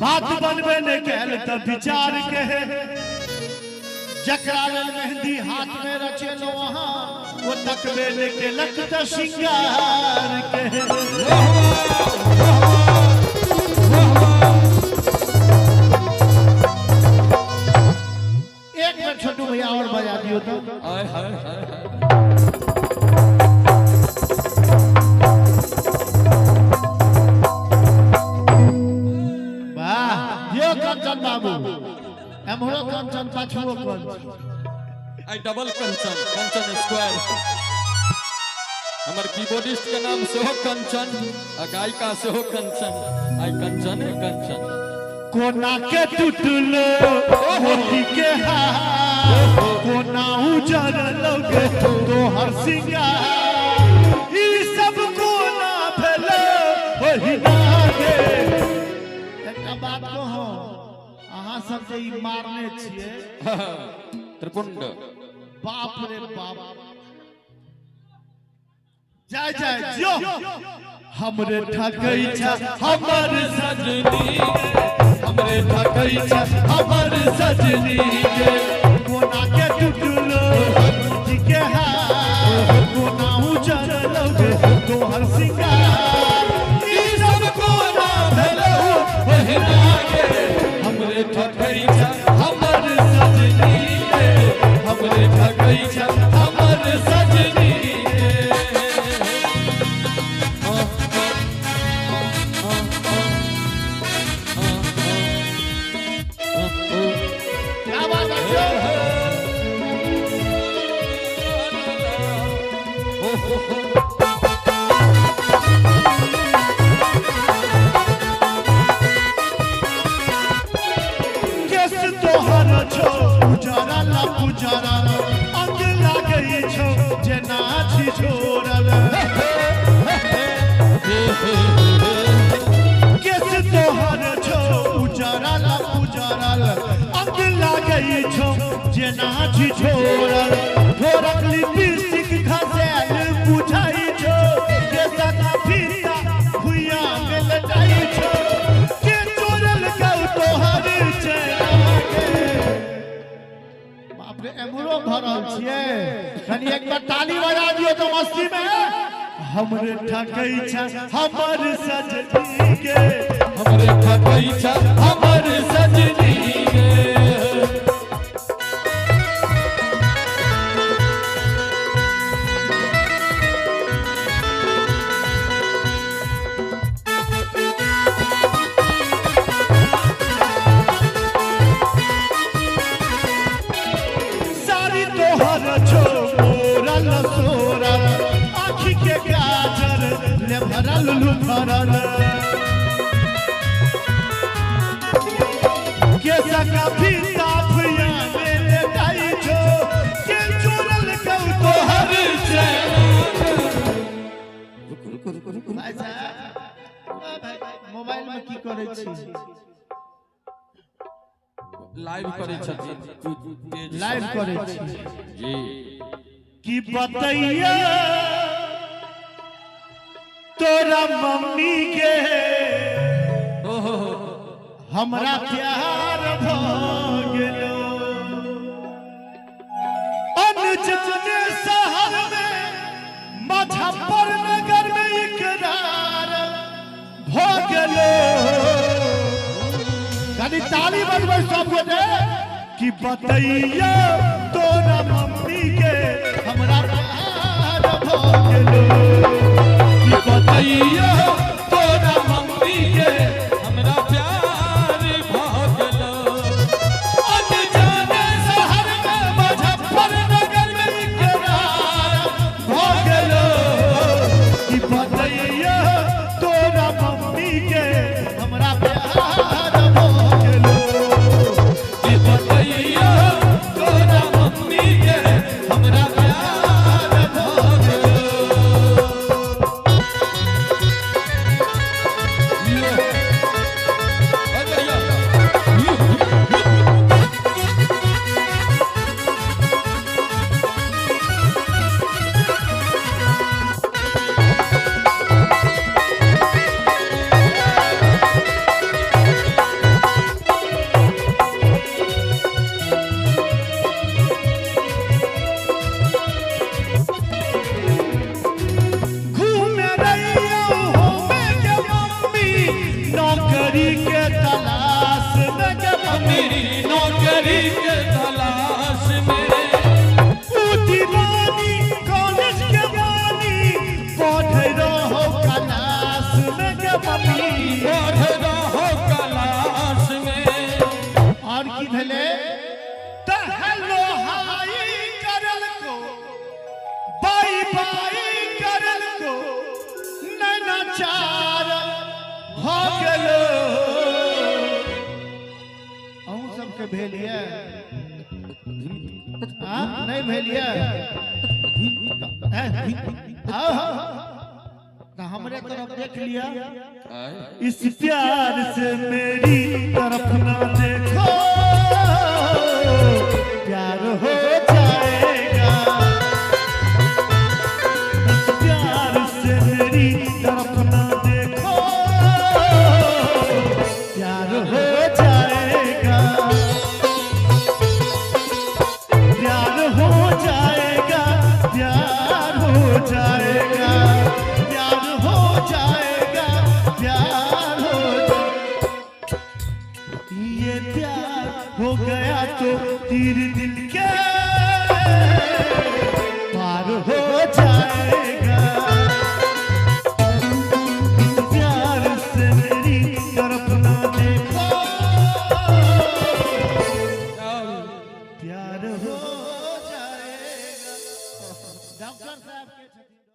बात बनबे ने कैल त विचार के जकरा लेल मेहंदी हाथ में रचेलो वहां वो तकबे ने केलक त श्रृंगार के एक बार छोटू भैया और बजा दियो तो हाय हाय हाय कंचन बाबू हमरो कंचन पाछुओ कंचन आई डबल कंचन कंचन स्क्वायर हमर कीबोर्डिस्ट के नाम से हो कंचन आ गायिका से हो कंचन आई कंचन है कंचन कोना के टूटलो मोती के हाथ कोना उजर लोगे तो हर सिंगार ई सब कोना भेलो ओही नागे एकटा बात कहो अहाँ सब जे ई मारने छिए त्रिपुंड बाप रे बाप जय जय जियो हमरे ठकई छ हमर सजनी हमरे ठकई छ हमर सजनी के कोना के टूटलो जी के हाथ कोना उजर लोगे तोहर सिंगार ई सब कोना भेलो ओही नागे हमरे ठकई छ हमर सजनी के हमरे ठकई छ हमर सजनी पुजारा अंग लागई छो जेना छी छोरल केस तोहर छो उजारा ला पुजारल अंग लागई छो जेना छी छोरल थोरक लिपस्टिक घसेल बुझाई छो केसा का फिरिया भुइया में लटाई छो के चोरल गौ तोहर चेहरा एमरो भरल छिए कनी एक बार ताली बजा दियो तो मस्ती में हमरे ठकई छ हमर सजनी के हमरे ठकई छ हमर सजनी के भरल भरल के सका भी ताफिया में लटाई छो के चोरल कौ तोहर चैन भाई साहब मोबाइल में की करे छी लाइव करे छथिन लाइव करे छी जी की बतैया तोरा मम्मी के हमरा प्यार भ गेलो अनजाने शहर में मुजफ्फरनगर में इकरार भ गेलो कनी ताली बजबै सब गोटे कि बतैया तोरा मम्मी के हमरा प्यार भ गेलो बताइए तोरा मम्मी के हमरा प्यार भ गेलो अनजाने शहर में मुजफ्फरनगर में इकरार भ गेलो कि बताइए तोरा मम्मी के हमरा प्यार भ गेलो कि बताइए तोरा मम्मी के हमरा प्यार भ गेलो नौकरी के तलाश में जब मेरी नौकरी के तलाश में ऊ दीवानी कॉलेज के बानी पढ़ रहो क्लास में जब पढ़ रहो क्लास में। और की भेले त हेलो हाय करल को बाय बाय करल को नैना चार भ गेलो अहूँ सबके भेलिए हाँ नहीं भेलिए तो हमरे तरफ देख लिया आए। इस प्यार से मेरी तरफ ना